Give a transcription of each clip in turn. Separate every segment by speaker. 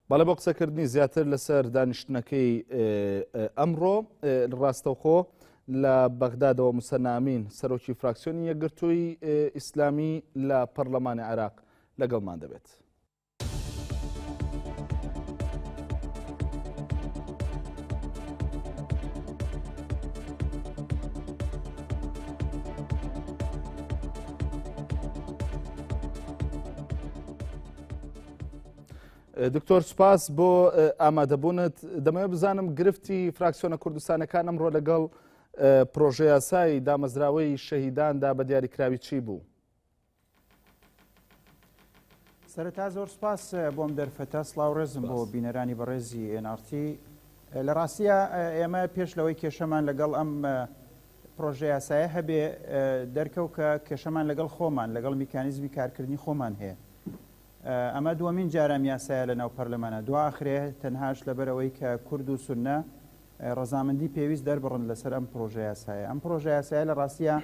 Speaker 1: بەڵێ بۆ قسەکردنی زیاتر لەسەر دانیشتنەکەی ئەمڕۆ ڕاستەوخۆ لە بەغدادەوە موسەنامین سەرۆکی فراکسیۆنی یەکگرتووی ئیسلامی لە پەرلەمانی عێراق لەگەڵمان دەبێت. دکتۆر سوپاس بۆ ئامادەبوونت. دەمەوێت بزانم گرفتی فراکسیۆنە کوردستانەکان ئەمڕۆ لەگەڵ پرۆژە یاسای دامەزراوەی شەهیداندا بە دیاریکراوی چی بوو؟
Speaker 2: سەرەتا زۆر سپاس بۆم دەرفەتە سڵاوڕێزم بۆ بینەرانی بەڕێزی NRT. لە ڕاستیە ئێمە پێش لەوەی کێشەمان لەگەڵ ئەم پرۆژە یاسایە هەبێ دەرکەوت کە کێشەمان لەگەڵ خۆمان لەگەڵ میکانیزمی کارکردنی خۆمان هەیە. ئەمە دووەمین جارە یاسایە لە ناو پەرلەمانە دواخرێ تەنهاش لەبەرەوەی کە کورد و سونە ڕەزامەندی پێویست دەربڕن لەسەر ئەم پرۆژە یاسایە. ئەم پرۆژە یاسایە لە ڕاستیە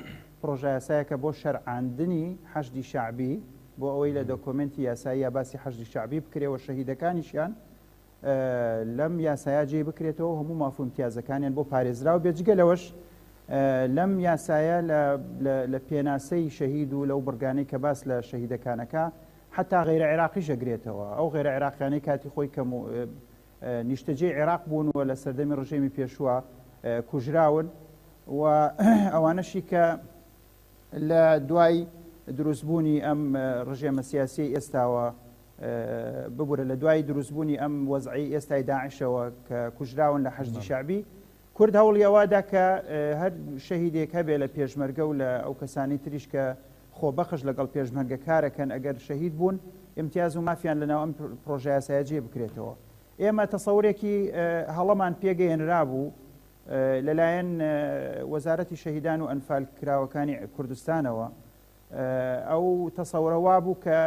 Speaker 2: پرۆژە یاسایەکە بۆ شەرعاندنی حەشدی شەعبی بۆ ئەوەی لە دۆکۆمنتی یاسایی یا باسی حەشدی شەعبی بکرێەوە شەهیدەکانیشیان لەم یاسایە جێ بکرێتەوە هەموو مافهوم امتیازەکانیان بۆ پارێزراو بێت. جگە لەوەش لەم یاسایە لە پێناسەی شەهید و لەو بڕگانەی کە باس لە شەهیدەکانەکە حتا غیرە عێراقیش ئەگرێتەوە. ئەو غیرە عێراقیانەی کاتی خۆی کەم و نیشتەجێی عێراق بوونەوە لە سەردەمی ڕژێمی پێشووە کوژراون و ئەوانەشی کە لە دوای دروستبوونی ئەم ڕژێمە سیاسی ئێستاوە ببورە لە دوای دروستبوونی ئەم وەزعی ئێستای داعشەوە کە کوژراون لە حەشدی شەعبی کورد هەوڵیەوادا کە هەر شەهیدێک هەبێ لە پێشمەرگە و لە ئەو کەسانی تریش کە خۆبەخش لەگەڵ پێشمەرگە کارەکەن ئەگەر شەهید بوون امتیاز و مافیان لەناو ئەم پرۆژە یاسایە جێ بکرێتەوە. ئێمە تەسەورێکی هەڵەمان پێگەیەنرا بوو لەلایەن وەزارەتی شەهیدان و ئەنفال کراوەکانی کوردستانەوە. ئەو تەسەورەوا بوو کە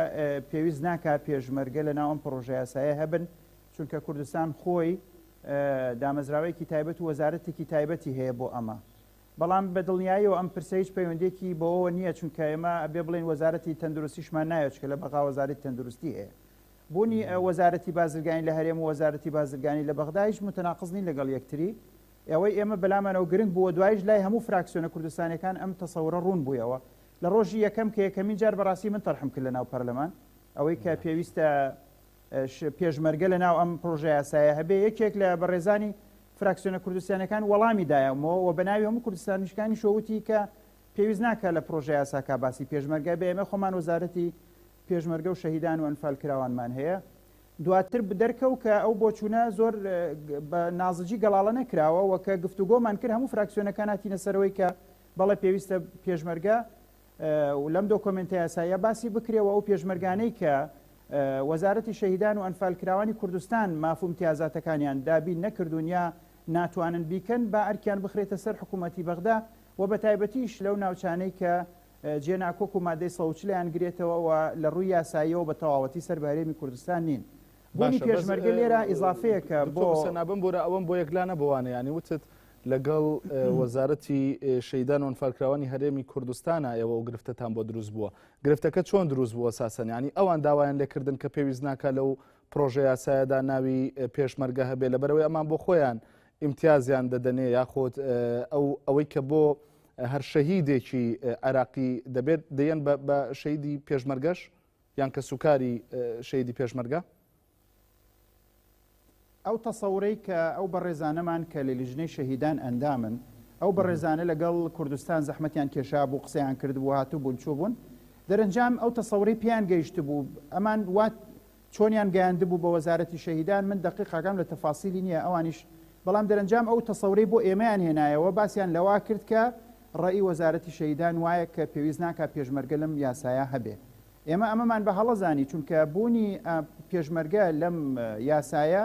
Speaker 2: پێویست ناکات پێشمەرگە لەناو ئەم پرۆژە یاسایە هەبن چونکە کوردستان خۆی دامەزراوەیەکی تایبەت و وەزارەتێکی تایبەتی هەیە بۆ ئەمە. بەڵام بە دڵنیاییەوە ئەم پرسە هیچ پەیوەندێکی بەوەوە نییە چونکە ئێمە ئەبێ بڵێن وەزارەتی تەندروستیشمان نایەت چکە لە بەغا وەزارەتی تەندروستی هەیە. بوونی وەزارەتی بازرگانی لە هەرێم و وەزارەتی بازرگانی لە بەغدا هیچ متەناقض نین لەگەڵ یەکتری. ئەوەی ئێمە بەلامانەوە گرنگ بووە دوایش لای هەموو فراکسیۆنە کوردستانەکان ئەم تەسەورە ڕوون بوویەوە. لە ڕۆژی یەکەم کە یەکەمین جار بەڕاستی من تەرحم کرد لە ناو پەرلەمان ئەوەی کە پێویستە پێشمەرگە لە ناو ئەم پرۆژە یاسایە هەبێ. یەکێک لە بەڕێزانی فراکسیۆنە کوردستانەکان وەڵامی دایەوە و بە ناوی هەموو کوردستانیشکانی شۆوتی کە پێویست ناکات لە پرۆژە یاساکە باسی پێشمەرگە بێ. ئێمە خۆمان وەزارەتی پێشمەرگە و شەهیدان و ئەنفال کراوانمان هەیە. دواتر بدەرکەوت کە ئەو بۆچوونە زۆر بە نازجی گەڵاڵە نەکراوە و کە گفتوگۆمان کرد هەموو فراکسیۆنەکان هاتینە سەرەوەی کە بەڵێ پێویستە پێشمەرگە و لەم دۆکۆمنتە یاساییە باسی بکرێەوە ئەو پێشمەرگانەی کە وەزارەتی شەهیدان و ئەنفال کراوانی کوردستان مافهوم امتیازاتەکانیان دابین نەکردوون یا ناتوانن بیکەن با ئەرکیان بخرێتە سەر حکوومەتی بەغدا و بە تایبەتیش لەو ناوچانەی کە جێناکۆک و مادەی سەوچلیان گرێتەوە و لە ڕووی یاساییەوە بە تەواوەتی سەربارێمی کوردستان نین. بۆنی پێشمەرگە لێرە ئیزافەیەکە بۆ
Speaker 1: سەنابم بۆرە ئەوەم بۆ یەکلانە بوانە ینی وتت لەگەڵ وەزارەتی شەهیدان و ئەنفالکراوانی هەرێمی کوردستانە ئێوە و گرفتەتان بۆ دروست بووە. گرفتەکە چۆن دروست بووە ساسەن؟ ینی ئەوان داوایان لێکردن کە پێویست ناکات لەو پرۆژە یاسایەدا ناوی پێشمەرگە هەبێ لەبەرەوەی ئەمان بۆ خۆیان امتیازیان دەدەنێ یاخۆت ئەوەی کە بۆ هەر شەهیدێکی عێراقی دەبێت دەیەن بە شەهیدی پێشمەرگەش یان کە سوکاری شەهیدی پێشمەرگە؟
Speaker 2: ئەو تەسەورەی کە ئەو بەڕێزانەمان کە لە لیژنەی شەهیدان ئەندامن ئەو بەڕێزانە لەگەڵ کوردستان زەحمەتیان کێشا بوو قسەیان کرد بوو هاتوو بوون چوو بوون دەرەنجام ئەو تەسەورەی پیان گەیشت بوو ئەمان وات چۆنیان گەیاندە بوو بە وەزارەتی شەهیدان من دقیقاکەم لە تەفاسیلی نییە ئەوانیش بەڵام دەرەنجام ئەو تەسەورەی بۆ ئێمەیان هێنایەوە باسییان لەوا کرد کە ڕێی وەزارەتی شەهیدان وایە کە پێویست ناکات پێشمەرگە لەم یاسایە هەبێ. ئێمە ئەمەمان بە هەڵەزانی چونکە بوونی پێشمەرگە لەم یاسایە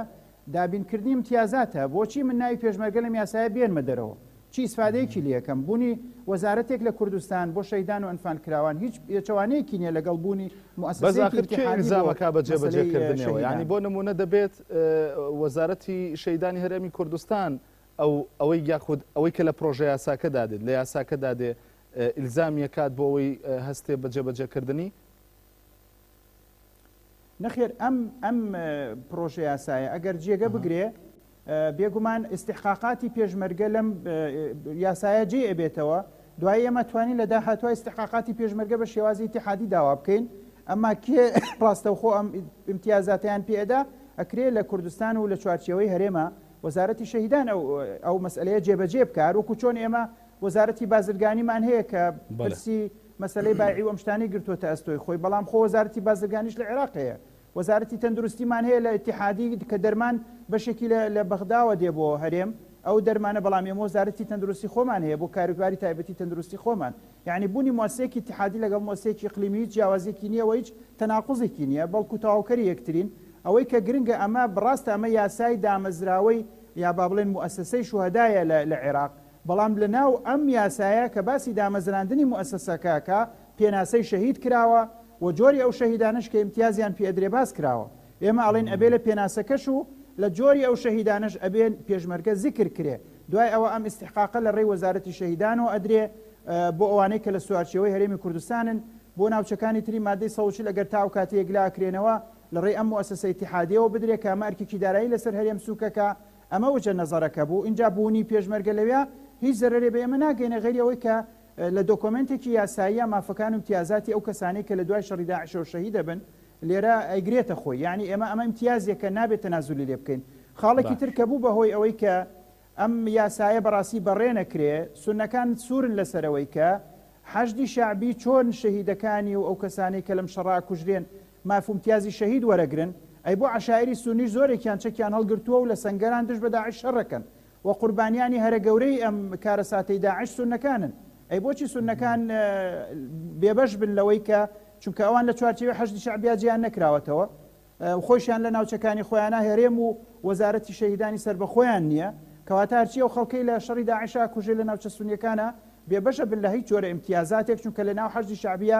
Speaker 2: دابینکردنی امتیازاتە. بۆچی من ناوی پێشمەرگە لەم یاسایە بێنمە دەرەوە؟ چی ئیسفادەیەکی لەکەم؟ بوونی وەزارەتێک لە کوردستان بۆ شەهیدان و ئەنفال کراوان هیچ پێچەوانەیەکی نییە لەگەڵ بوونی
Speaker 1: مؤسسەیەکی بە جێبەجێکردنەوە. ینی بۆ نمونە دەبێت وەزارەتی شەهیدانی هەرێمی کوردستان ئەوەی یاخود ئەوەی کە لە پرۆژە یاساکە دادێت لە یاساکە دادێ ئیلزامیەکات بۆ ئەوەی هەستێ بە جێبەجێکردنی
Speaker 2: نەخێر ئەم پرۆژه یاسایە ئەگەر جێگە بگرێ بێگومان استحقاقاتی پێشمەرگە لەم یاسایە جێ ئەبێتەوە دوای ئێمە توانین لە داهاتوای استحقاقاتی پێشمەرگە بە شێوازی اتحادی داوا بکەین ئەمما کێ ڕاستەوخۆ ئەم امتیازاتیان پێدا ئەکرێ لە کوردستان و لە چوارچێوەی هەرێمە وەزارەتی شەهیدان ئەو مەسئلەیە جێبەجێ بکار وەکو چۆن ئێمە وەزارەتی بازرگانیمان هەیە کە پرسی مەسلەی بایعی و ئەم شتانەی گرتووەتە ئەستۆی خۆی بەڵام خۆ وەزارەتی بازرگانیش لە عێراقەیە وەزارەتی تەندروستیمان هەیە لە اتحادی کە دەرمان بەشێکی لە بەغداوە دێ بۆ هەرێم ئەو دەرمانە بەڵام ئێمە وەزارەتی تەندروستی خۆمان هەیە بۆ کاروباری تایبەتی تەندروستی خۆمان یعنی بوونی مؤسسەیەکی اتحادی لەگەڵ مؤسسەیەکی اقلیمی جیاوازێکی نییە و هیچ تەناقوزێکی نییە بەڵکو تەواوکەری یەکترین ئەوەی کە گرنگە ئەمە بڕاستە ئەمە یاسای دامەزراوەی یا با بڵێن مؤسسەی شوهەدایە لە عێراق بەڵام لە ناو ئەم یاسایە کە باسی دامەزراندنی مؤسسەکەکە پێناسەی شەهید کراوە و جۆری ئەو شەهیدانش کە امتیازیان پێدرێ باس کراوە ئێمە ئەڵێن ئەبێ لە پێناسەکەش و لە جۆری ئەو شەهیدانش ئەبێن پێشمەرگە زیکر کرێ دوای ئەوە ئەم استحقاقە لە ڕێی وەزارەتی شەهیدان و ئەدرێ بۆ ئەوانەی کە لە سوارچەوەی هەرێمی کوردستانن بۆ ناوچەکانی تری مادەی سەوچی لەگەر تاو کاتەیەک لاکرێنەوە لە ڕێی ئەم مؤسسەی اتحادیەوە بدرێت کە ئەمە ئەرکێکی دارایی لەسەر هەرێم سووکەکە ئەمە وجە نەزەرەکە بوو اینجا بوونی پێشمەرگە لەوێ هیچ زەرەرێ بە ئێمە ناگەینە غێری ئەوەی کە لە دۆکۆمنتێکی یاساییە مافەکان و امتیازاتی ئەو کەسانی کە لە دوای شەڕی داعش و شەهید دەبن لێرە ئەیگرێتە خۆی یعنی ئێمە امتیازێکە نابێت تەنازولی لێ بکەین خاڵێکی تر کە بوو بەهۆی ئەوەی کە ئەم یاسایە بەڕاستی بەڕێ نەکرێ سونەکان سوورن لەسەرەوەی کە حەشدی شعبی چۆن شەهیدەکانی و ئەو کەسانی کە لەم شەڕا کوژرێن مافومتیازی شەهید وەرەگرن ئەی بۆ عشاعری سونیش زۆرێکیان چەکیان هەڵگرتووە و لە سەنگەران دژ بە داعش شەڕەکەن و قوربانیانی هەرە گەورەی ئەم کارەساتەی داعش سونەکانن ئەی بۆچی سونەکان بێبەش بن لەوەی کە چونکە ئەوان لە چوارچێوەی حەشدی شعبیا جیان نەکراوەتەوە خۆشیان لە ناوچەکانی خۆیانە هەرێم و وەزارەتی شەهیدانی سەر بە خۆیان نییە کەواتە هەرچی ئەو خەڵکەی لە شەڕی داعشا کوژێ لە ناوچە سونیەکانە بێبەشە بن لە هیچ جۆرە امتیازاتێک چونکە لە ناو حەشدی شعبیا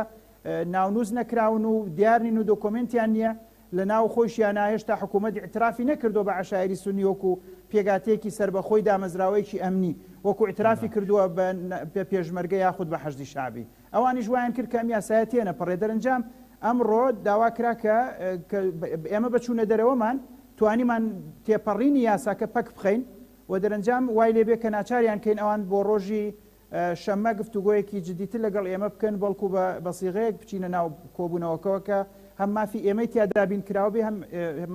Speaker 2: ناونووز نەکراون و دیارنین و دۆکۆمنتیان نییە لە ناو خۆشیانە هێشتا حکوومەت اعترافی نەکردو بە عشاعری سونی وەکو پێگاتێکی سربەخۆی دامەزراوەیەکی ئەمنی وەکو اعترافی کردووە بە پێشمەرگە یاخود بە حەشدی شعبی ئەوانیش وایان کرد کە ئەم یاسایە تێنە پەڕێ دەرەنجام ئەمڕۆ داوا کرا کە ئێمە بچوونە دەرەوەمان توانیمان تێپەڕینی یاساکە پەک بخەین و دەرەنجام وای لێبێ کە ناچاریان کەین ئەوان بۆ ڕۆژی شەممە گفتوگۆیەکی جدیتر لەگەڵ ئێمە بکەن بەڵکو بە سیغەیەک بچینە ناو کۆبوونەوەکەوە کە هەم مافی ئێمەی تیادابین کراوە بێ هەم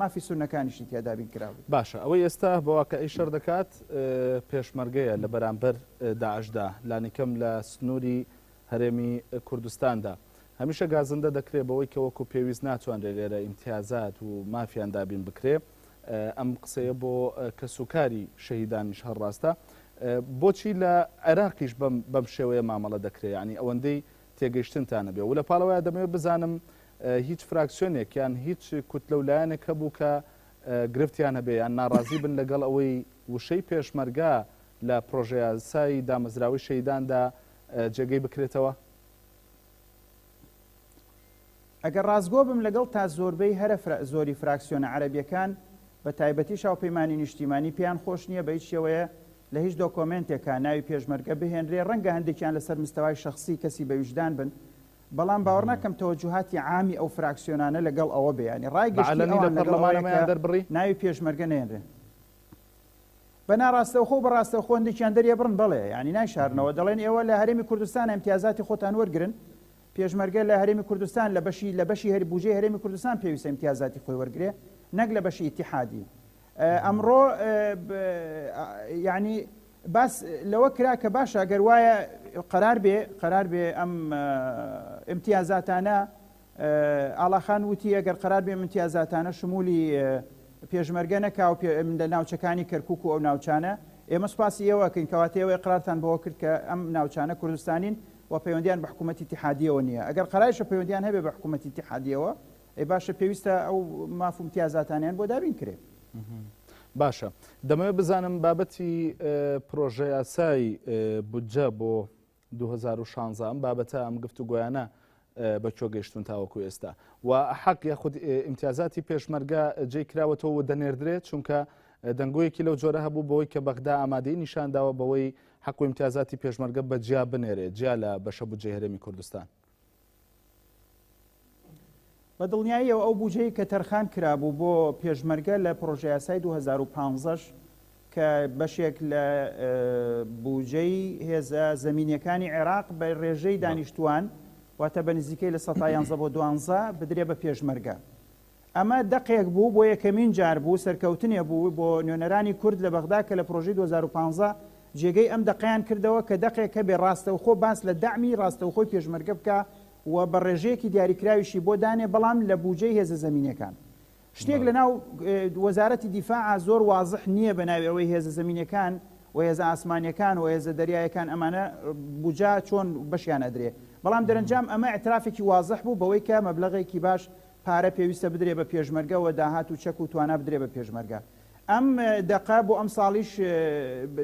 Speaker 2: مافی سونەکانیشی تیادابین کراوە باشە
Speaker 1: ئەوەی ئێستا بەواقعی شەڕ دەکات پێشمەرگەیە لە بەرامبەر داعشدا لانیکەم لە سنووری هەرێمی کوردستاندا هەمیشە گازندە دەکرێت بەوەی کە وەکو پێویست ناتوانرێت لێرە امتیازات و مافیان دابین بکرێ ئەم قسەیە بۆ کەسوکاری شەهیدانیش هەڕاستە بۆچی لە عێراقیش بەم شێوەیە مامەڵە دەکرێت ینی ئەوەندەی تێگەیشتنتانە بێ و لە پاڵەوەیە دەمەوێت بزانم هیچ فراکسیۆنێک یان هیچ کوتلەولایەنێک هەبوو کە گرفتیان هەبێ یان ناڕازی بن لەگەڵ ئەوەی وشەی پێشمەرگا لە پرۆژە یاسایی دامەزراوی شەهیداندا جێگەی بکرێتەوە
Speaker 2: ئەگەر ڕازگۆ بم لەگەڵ تا زۆربەی هەرە زۆری فراکسیۆنە عەرەبیەکان بە تایبەتی شاوپەیمانی نیشتیمانی پێیان خۆش نییە بە هیچ شێوەیە لە هیچ دۆکۆمنتێکە ناوی پێشمەرگە بهێنرێ ڕەنگە هەندێکیان لەسەر مستەوای شخصی کەسی بە ویژدان بن بەڵام باوەڕ ناکەم تەوەجوهاتی عامی ئەو فراکسیۆنانە لەگەڵ ئەوە بێ ینی ڕایگەشتی ناوی پێشمەرگە نێنرێ بە ناڕاستەوخۆ بە ڕاستەوخۆ هەندێکیان دەریە بڕن بڵێ ینی ناشارنەوە دەڵێن ئێوە لە هەرێمی کوردستان امتیازاتی خۆتان وەرگرن پێشمەرگە لە هەرێمی کوردستان لە بەشی هەر بوجێ هەرێمی کوردستان پێویستە امتیازاتی خۆی وەرگرێ نەک لە بەشی ئیتیحادی ئەمڕۆ ینی باس لەوە کرا کە باشە ئەگەر وایە قەرار بێ ئەم امتیازاتانە ئاڵاخان وتی ئەگەر قەرار بێ امتیازاتانە شمولی پێشمەرگە نەکاو لە ناوچەکانی کەرکووک و ئەو ناوچانە ئێمە سوپاسی ئێوەکەین کەواتەوەی قرارتان بەوە کرد کە ئەم ناوچانە کوردستانین و پەیوەندیان بە حکوومەتی اتحادیەوە نییە ئەگەر قەرایشە پەیوەندیان هەبێ بە حکوومەتی اتحادیەوە ئەی باشە پێویستە ئەو مافوم امتیازاتانیان بۆ دابین کرێ
Speaker 1: باشە دەمەوێت بزانم بابەتی پرۆژە یاسای بودجە بۆ 2016 ئەم بابەتە ئەم گفتوگۆیانە بە کۆ گەیشتون تاوەکو ئێستا و حەق یاخود امتیازاتی پێشمەرگە جێی کراوەتەوە دەنێردرێت چونکە دەنگۆیەکی لەو جۆرە هەبوو بەوەی کە بەغدا ئامادەی نیشانداوە بەوەی حەق و امتیازاتی پێشمەرگە بەجیا بنێرێت جیا لە بەشە بودجەی هەرێمی کوردستان
Speaker 2: بە دڵنیاییەوە ئەو بودجەی کە تەرخان کرابوو بۆ پێشمەرگە لە پرۆژه یاسای 2015 کە بەشێک لە بودجەی هێزە زەمینیەکانی عێراق بە ڕێژەی دانیشتوان واتە بە نزیکەی لە 11 بۆ 12 بدرێ بە پێشمەرگە. ئەمە دەقێک بوو بۆ یەکەمین جار بوو سەرکەوتنێ بوو بۆ نوێنەرانی کورد لە بەغدا کە لە پرۆژەی 2015 جێگەی ئەم دەقیان کردەوە کە دەقێکە بێ ڕاستەوخۆ باس لە دامی ڕاستەوخۆی پێشمەرگە بکە و بە ڕێژەیەکی دیاریکراویشی بۆ دانێ بەڵام لە بودجەی هێزە زەمینیەکان. شتێک لە ناو وەزارەتی دیفاع زۆر وازح نییە بە ناوی ئەوەی هێزە زەمینیەکان و هێزە ئاسمانیەکان و هێزە دەریایەکان ئەمانە بودجە چۆن بەشیان ئەدرێ، بەڵام دەرەنجام ئەمە اعترافێکی وازح بوو بەوەی کە مەبلەغێکی باش پارە پێویستە بدرێ بە پێشمەرگە و داهات و چەک و توانە بدرێ بە پێشمەرگە. ئەم دەقا بۆ ئەم ساڵیش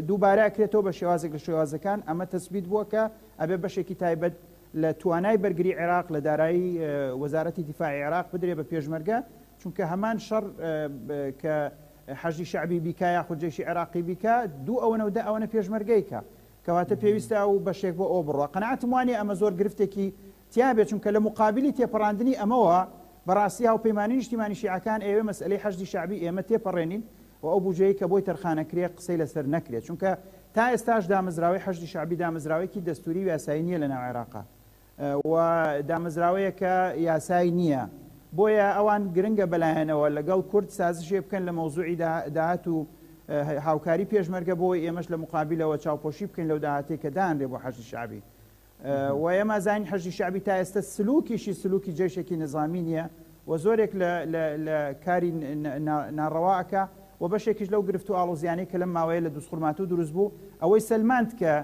Speaker 2: دووبارە ئەکرێتەوە بە شێوازێک لە شێوازەکان. ئەمە تەسبیت بووە کە ئەبێ بەشێکی تایبەت لە توانای بەرگری عێراق لە دارایی وەزارەتی دیفاعی عێراق بدرێ بە پێشمەرگە، چونکە هەمان شەڕ کە حەشدی شعبی بیکە یا خودجێشی عێراقی بیکە دوو ئەوەنەوەدا ئەوەنە پێشمەرگەیکە کەواتە پێویستە ئەو بەشێک بۆ ئەو بڕوە. قەنەعەتم وانێ ئەمە زۆر گرفتێکی تیابێت، چونکە لە مقابلی تێپەڕاندنی ئەمەوە بەڕاستی هاوپەیمانی نیشتیمانی شیعەکان ئێوە مەسئلەی حەشدی شعبی ئێمە تێپەڕێنین و ئەو بودجەیە کە بۆی تەرخانەکرێ قسەی لەسەر نەکرێت، چونکە تا ئێستاش دامەزراوەی حەشدی شعبی دامەزراوەیەکی دەستوری و یاسایی نییە لە ناو عێراقا و دامەزراوەیە کە یاسایی نییە. بۆیە ئەوان گرنگە بەلایەنەوە لەگەڵ کورد سازشێ بکەن لە مەوزوعی داهات و هاوکاری پێشمەرگە بۆی ئێمەش لە مقابلەوە چاوپۆشی بکەین لەو داهاتێک کە دانرێ بۆ حەشدی شعبی. و ئێمە زانین حەشدی شعبی تا ئێستا سلوکی جێشێکی نظامی نییە و زۆرێک لە کاری ناڕەواکە و بەشێکیش لەو گرفت و ئاڵۆزیانەی کە لەم ماوەیە لە دووسخورمات و دروست بوو ئەوەی سەلماند کە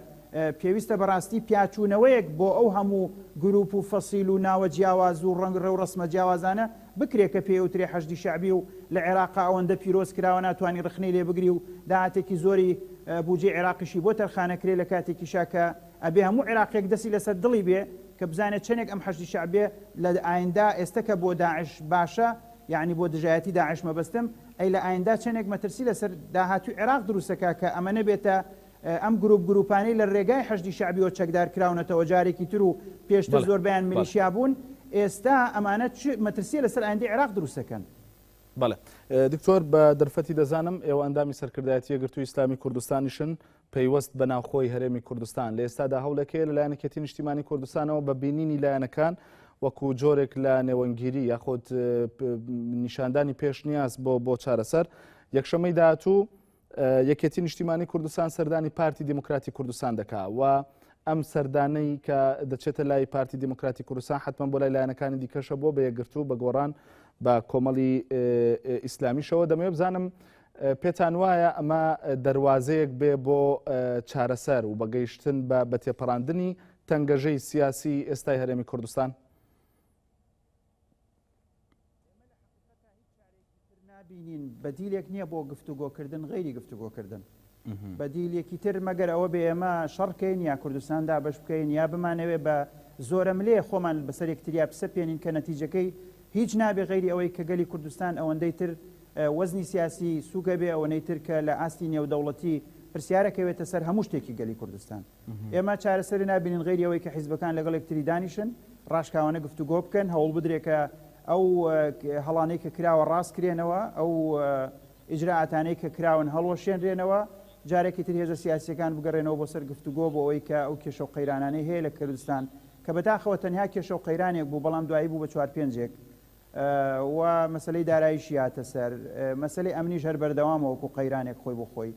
Speaker 2: پێویستە بەڕاستی پیاچوونەوەیەک بۆ ئەو هەموو گروپ و فەسیل و ناوە جیاواز و ڕەنگ ڕێو ڕسمە جیاوازانە بکرێت کە پێوترێ حەشدی شعبی و لە عێراق ئەوەندە پیرۆز کراوە ناتوانانی ڕخنەی لێ بگری و داهاتێکی زۆری بودجێ عێراقیشی بۆ تەرخانەکرێ لە کاتێکی شاکە ئەبێ هەموو عێراقێک دەستی لەسەر دڵی بێ کە بزانێت چەندێک ئەم حەشدی شعبێ لە ئایندا ئێستا کە بۆ داعش باشە یعنی بۆ دژایەتی داعش مەبەستم ئەی لە ئایندا چەندێک مەترسی لەسەر داهاتوی عێراق دروستەکە کە ئەمە نەبێتە ئەم گروپانەی لە ڕێگای حەشدی شعبیەوە چەکدار کراونەتەوە جارێکی تر و پێشتر زۆربیان میلیشیا بوون. ئێستا ئەمانە مەترسیە لەسەر ئایندەی عێراق دروستەکەن.
Speaker 1: بەڵێ دکتۆر بە دەرفەتی دەزانم ئێوە ئەندامی سەرکردایەتی یەکگرتووی ئیسلامی کوردستانیشن پەیوەست بە ناوخۆی هەرێمی کوردستان لە ئێستادا هەوڵەکەیە لە لایەنەکەتی نیشتیمانی کوردستانەوە بە بینینی لایەنەکان وەکو جۆرێک لە نێوەنگیری یاخۆت نیشاندانی پێشنیاز بۆ چارەسەر. یەکشەمەی داهاتوو یەکێتی نیشتیمانی کوردستان سەردانی پارتی دیموکراتی کوردستان دەکات و ئەم سەردانەی کە دەچێتە لای پارتی دیموکراتی کوردستان حتمما بۆ لای لایەنەکانی دیکەشە بۆ بە یەکگرتوو بە گۆڕان بە کۆمەڵی ئیسلامیشەوە. دەمەوێت بزانم پێتان وایە ئەمە دەواازەیەک بێ بۆ چارەسەر و بەگەیشتن بە تێپەڕاندنی تەنگەژەی سیاسی ئێستای هەرێمی کوردستان؟
Speaker 2: بینین بەدیلێک نییە بۆ گفتوگۆکردن غیری گفتوگۆکردن بەدیلێکی تر مەگەر ئەوە بێ ئێمە شەڕکەین یا کوردستاندا بەش بکەین یا بمانەوێ بە زۆرە ملێ خۆمان بەسەر یەکتریا پسە پێێنین کە نەتیجەکەی هیچ نابێ غیری ئەوەی کە گەلی کوردستان ئەوەندەی تر وەزنی سیاسی سوگە بێ ئەوەی تر کە لە ئاستی نێودەوڵەتی پرسیارەکەوێتە سەر هەموو شتێکی گەلی کوردستان. ئێمە چارەسەری نابینین غیری ئەوەی کە حیزبەکان لەگەڵ یەکتری دانیشن ڕاشکاوانە گفتوگۆ بکەن هەوڵ بدرێکە ئەو هەڵانەی کە کراوە ڕاستکرێنەوە ئەو ئیجراعاتانەی کە کراون هەڵوەشێنرێنەوە جارێکی تر هێزە سیاسیەکان بگەڕێنەوە بۆ سەر گفتوگۆ بۆ ئەوەی کە ئەو کێشە و قەیرانانەی هەیە لە کوردستان کە بەداخەوە تەنها کێشە و قەیرانێک بوو بەڵام دوایی بوو بە 4-5 و مەسلەی داراییشی هاتە سەر مەسلەی ئەمنیش هەر بەردەوامە وەکو قەیرانێک خۆی بۆ خۆی.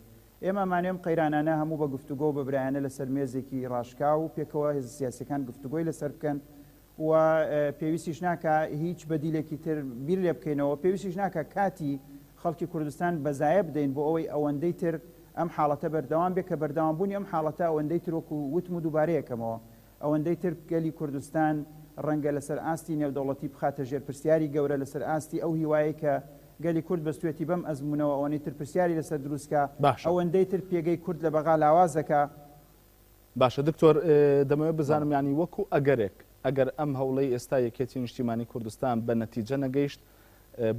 Speaker 2: ئێمە مانێم قەیرانانە هەموو بە گفتوگۆ بەبرایانە لەسەر مێزێکی ڕاشکا و پێکەوە هێزە سیاسیەکان گفتوگۆی لەسەر بکەن و پێویستیش ناکە هیچ بەدیلێکی تر بیر لێ بکەینەوە، پێویستیش ناکە کاتی خەڵکی کوردستان بەزایە بدەین بۆ ئەوەی ئەوەندەی تر ئەم حاڵەتە بەردەوام بێت کە بەردەوامبوونی ئەم حاڵەتە ئەوەندەی تر وەکو وتم و دووبارەیەکەمەوە ئەوەندەی تر گەلی کوردستان ڕەنگە لەسەر ئاستی نێودەوڵەتی بخاتە ژێر پرسیاری گەورە لەسەر ئاستی ئەو هیوایە کە گەلی کورد بەستوێتی بەم ئەزمونەوە ئەوەی تر پرسیاری لەسەر دروستکە ئەوەندەی تر پێگەی کورد لە بەغا لاوازەکە.
Speaker 1: باشە دکتۆر دەمەوێت بزانم ینی وەکو ئەگەر ئەم هەوڵەی ئێستا یەکێتی نیشتیمانی کوردستان بە نەتیجە نەگەیشت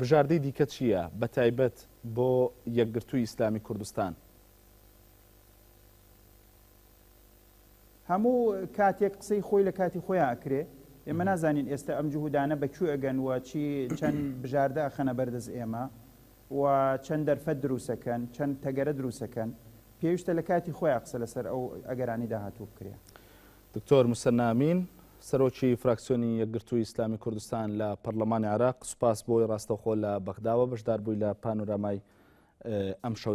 Speaker 1: بژاردەی دیکە چییە بە تایبەت بۆ یەکگرتووی ئیسلامی کوردستان؟
Speaker 2: هەموو کاتێک قسەی خۆی لە کاتی خۆیان ئەکرێ ئێمە نازانین ئێستا ئەم جوهودانە بەکوێ ئەگەن وە چی چەند بژاردە ئەخەنە بەردەست ئێمە و چەند دەرفەت دروستەکەن چەند تەگەرە دروستەکەن پێویستە لە کاتی خۆیان قسە لەسەر ئەو ئەگەرانی داهاتوو بکرێ.
Speaker 1: دکتۆر موسەنامین سەرۆکی فراکسیۆنی یەکگرتووی ئیسلامی کوردستان لە پەرلەمانی عێراق سوپاس بۆی ڕاستەوخۆ لە بەغداوە بەشدار بووی لە پانۆرامای ئەم شەو.